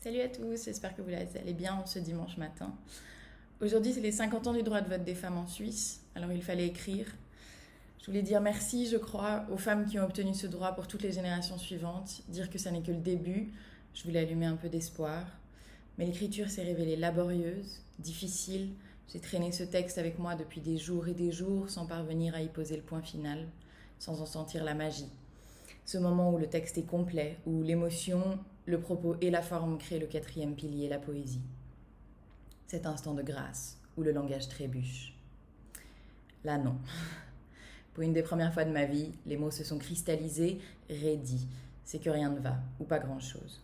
Salut à tous, j'espère que vous allez bien ce dimanche matin. Aujourd'hui, c'est les 50 ans du droit de vote des femmes en Suisse, alors il fallait écrire. Je voulais dire merci, je crois, aux femmes qui ont obtenu ce droit pour toutes les générations suivantes, dire que ça n'est que le début. Je voulais allumer un peu d'espoir. Mais l'écriture s'est révélée laborieuse, difficile. J'ai traîné ce texte avec moi depuis des jours et des jours sans parvenir à y poser le point final, sans en sentir la magie. Ce moment où le texte est complet, où l'émotion, le propos et la forme créent le quatrième pilier, la poésie. Cet instant de grâce, où le langage trébuche. Là, non. Pour une des premières fois de ma vie, les mots se sont cristallisés, raidis. C'est que rien ne va, ou pas grand-chose.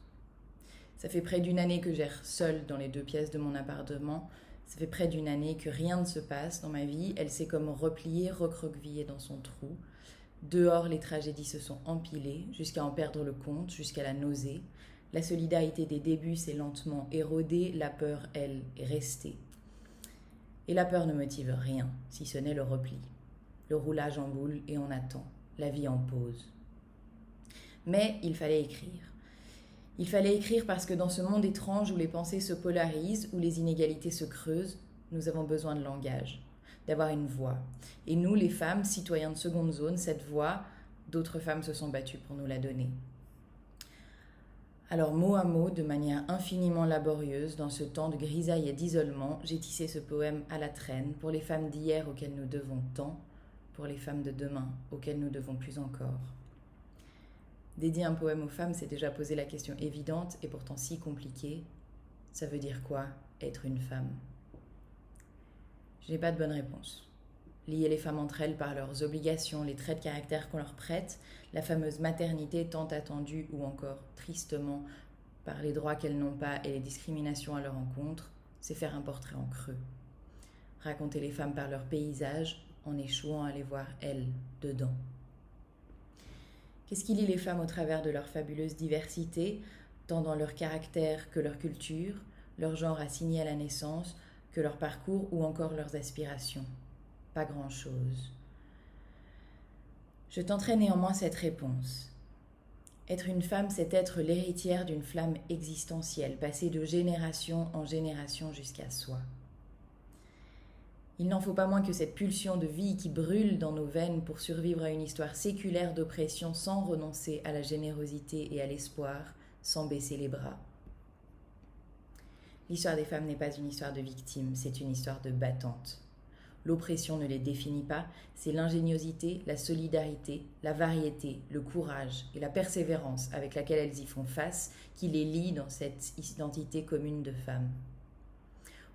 Ça fait près d'une année que j'erre seule dans les 2 pièces de mon appartement. Ça fait près d'une année que rien ne se passe dans ma vie. Elle s'est comme repliée, recroquevillée dans son trou. Dehors, les tragédies se sont empilées, jusqu'à en perdre le compte, jusqu'à la nausée. La solidarité des débuts s'est lentement érodée, la peur, elle, est restée. Et la peur ne motive rien, si ce n'est le repli. Le roulage en boule et on attend, la vie en pause. Mais il fallait écrire. Il fallait écrire parce que dans ce monde étrange où les pensées se polarisent, où les inégalités se creusent, nous avons besoin de langage, d'avoir une voix. Et nous, les femmes, citoyens de seconde zone, cette voix, d'autres femmes se sont battues pour nous la donner. Alors mot à mot, de manière infiniment laborieuse, dans ce temps de grisaille et d'isolement, j'ai tissé ce poème à la traîne pour les femmes d'hier auxquelles nous devons tant, pour les femmes de demain auxquelles nous devons plus encore. Dédier un poème aux femmes, c'est déjà poser la question évidente et pourtant si compliquée. Ça veut dire quoi, être une femme ? Je n'ai pas de bonne réponse. Lier les femmes entre elles par leurs obligations, les traits de caractère qu'on leur prête, la fameuse maternité tant attendue ou encore tristement par les droits qu'elles n'ont pas et les discriminations à leur encontre, c'est faire un portrait en creux. Raconter les femmes par leur paysage en échouant à les voir elles dedans. Qu'est-ce qui lie les femmes au travers de leur fabuleuse diversité, tant dans leur caractère que leur culture, leur genre assigné à la naissance, que leur parcours ou encore leurs aspirations ? Pas grand-chose. Je tenterai néanmoins cette réponse. Être une femme, c'est être l'héritière d'une flamme existentielle, passée de génération en génération jusqu'à soi. Il n'en faut pas moins que cette pulsion de vie qui brûle dans nos veines pour survivre à une histoire séculaire d'oppression sans renoncer à la générosité et à l'espoir, sans baisser les bras. L'histoire des femmes n'est pas une histoire de victimes, c'est une histoire de battantes. L'oppression ne les définit pas, c'est l'ingéniosité, la solidarité, la variété, le courage et la persévérance avec laquelle elles y font face qui les lient dans cette identité commune de femmes.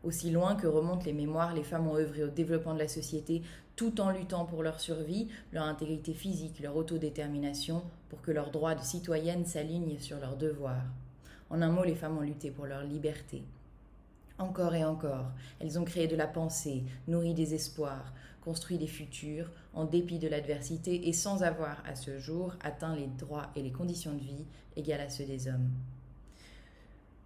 Aussi loin que remontent les mémoires, les femmes ont œuvré au développement de la société tout en luttant pour leur survie, leur intégrité physique, leur autodétermination, pour que leurs droits de citoyennes s'alignent sur leurs devoirs. En un mot, les femmes ont lutté pour leur liberté. Encore et encore, elles ont créé de la pensée, nourri des espoirs, construit des futurs, en dépit de l'adversité et sans avoir, à ce jour, atteint les droits et les conditions de vie égales à ceux des hommes.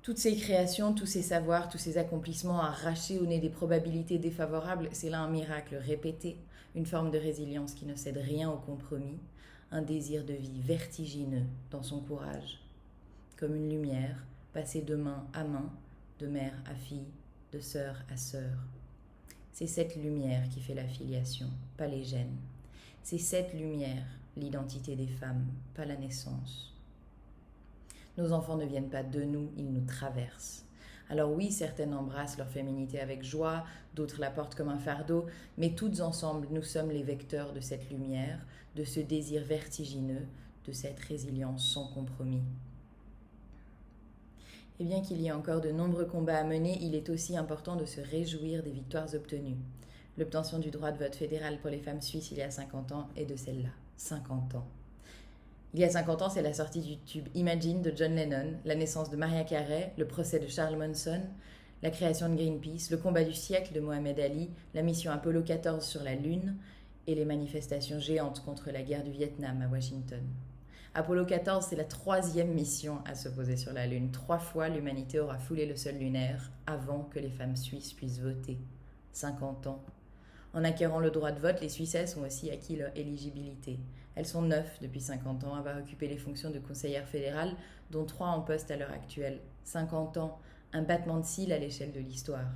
Toutes ces créations, tous ces savoirs, tous ces accomplissements arrachés au nez des probabilités défavorables, c'est là un miracle répété, une forme de résilience qui ne cède rien au compromis, un désir de vie vertigineux dans son courage. Comme une lumière, passée de main à main, de mère à fille, de sœur à sœur. C'est cette lumière qui fait la filiation, pas les gènes. C'est cette lumière, l'identité des femmes, pas la naissance. Nos enfants ne viennent pas de nous, ils nous traversent. Alors oui, certaines embrassent leur féminité avec joie, d'autres la portent comme un fardeau, mais toutes ensemble, nous sommes les vecteurs de cette lumière, de ce désir vertigineux, de cette résilience sans compromis. Et bien qu'il y ait encore de nombreux combats à mener, il est aussi important de se réjouir des victoires obtenues. L'obtention du droit de vote fédéral pour les femmes suisses il y a 50 ans et de celle-là, 50 ans. Il y a 50 ans, c'est la sortie du tube Imagine de John Lennon, la naissance de Mariah Carey, le procès de Charles Manson, la création de Greenpeace, le combat du siècle de Mohamed Ali, la mission Apollo 14 sur la Lune et les manifestations géantes contre la guerre du Vietnam à Washington. Apollo 14, c'est la 3e mission à se poser sur la Lune. 3 fois, l'humanité aura foulé le sol lunaire avant que les femmes suisses puissent voter. 50 ans. En acquérant le droit de vote, les Suissesses ont aussi acquis leur éligibilité. Elles sont 9 depuis 50 ans à avoir occupé les fonctions de conseillère fédérale, dont 3 en poste à l'heure actuelle. 50 ans, un battement de cils à l'échelle de l'histoire.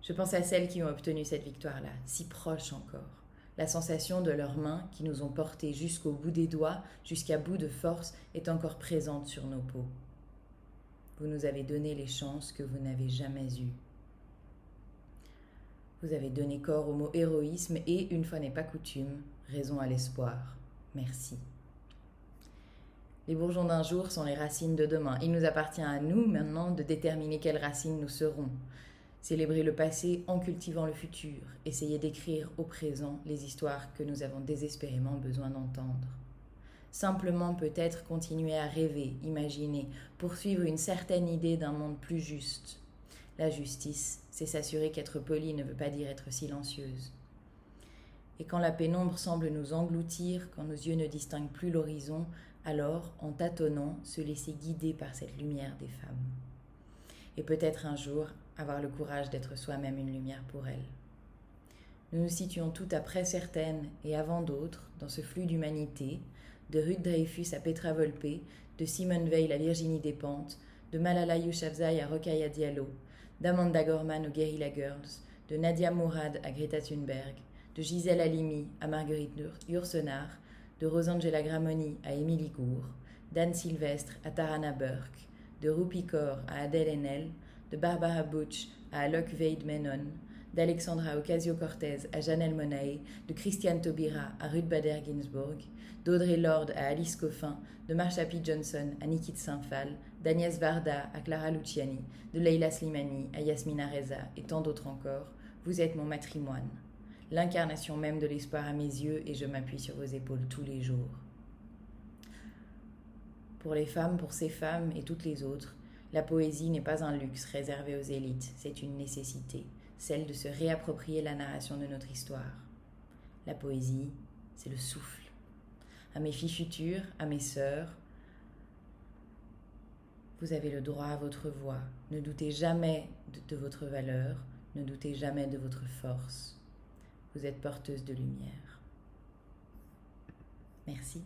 Je pense à celles qui ont obtenu cette victoire-là, si proches encore. La sensation de leurs mains qui nous ont portés jusqu'au bout des doigts, jusqu'à bout de force, est encore présente sur nos peaux. Vous nous avez donné les chances que vous n'avez jamais eues. Vous avez donné corps au mot héroïsme et, une fois n'est pas coutume, raison à l'espoir. Merci. Les bourgeons d'un jour sont les racines de demain. Il nous appartient à nous maintenant de déterminer quelles racines nous serons. Célébrer le passé en cultivant le futur. Essayer d'écrire au présent les histoires que nous avons désespérément besoin d'entendre. Simplement peut-être continuer à rêver, imaginer, poursuivre une certaine idée d'un monde plus juste. La justice, c'est s'assurer qu'être poli ne veut pas dire être silencieuse. Et quand la pénombre semble nous engloutir, quand nos yeux ne distinguent plus l'horizon, alors, en tâtonnant, se laisser guider par cette lumière des femmes. Et peut-être un jour, avoir le courage d'être soi-même une lumière pour elles. Nous nous situons toutes après certaines et avant d'autres, dans ce flux d'humanité, de Ruth Dreyfus à Petra Volpe, de Simone Veil à Virginie Despentes, de Malala Yousafzai à Rokhaya Diallo, d'Amanda Gorman aux Guerrilla Girls, de Nadia Mourad à Greta Thunberg, de Gisèle Halimi à Marguerite Yourcenar, de Rosangela Gramoni à Émilie Gour, d'Anne Sylvestre à Tarana Burke, de Rupi Kaur à Adèle Haenel, de Barbara Butch à Alok Veid Menon, d'Alexandra Ocasio-Cortez à Janelle Monáe, de Christiane Taubira à Ruth Bader Ginsburg, d'Audre Lorde à Alice Coffin, de Marsha P. Johnson à Nikit Saint-Phal, d'Agnès Varda à Clara Luciani, de Leila Slimani à Yasmina Reza et tant d'autres encore, vous êtes mon matrimoine, l'incarnation même de l'espoir à mes yeux et je m'appuie sur vos épaules tous les jours. Pour les femmes, pour ces femmes et toutes les autres, la poésie n'est pas un luxe réservé aux élites, c'est une nécessité, celle de se réapproprier la narration de notre histoire. La poésie, c'est le souffle. À mes filles futures, à mes sœurs, vous avez le droit à votre voix. Ne doutez jamais de votre valeur, ne doutez jamais de votre force. Vous êtes porteuse de lumière. Merci.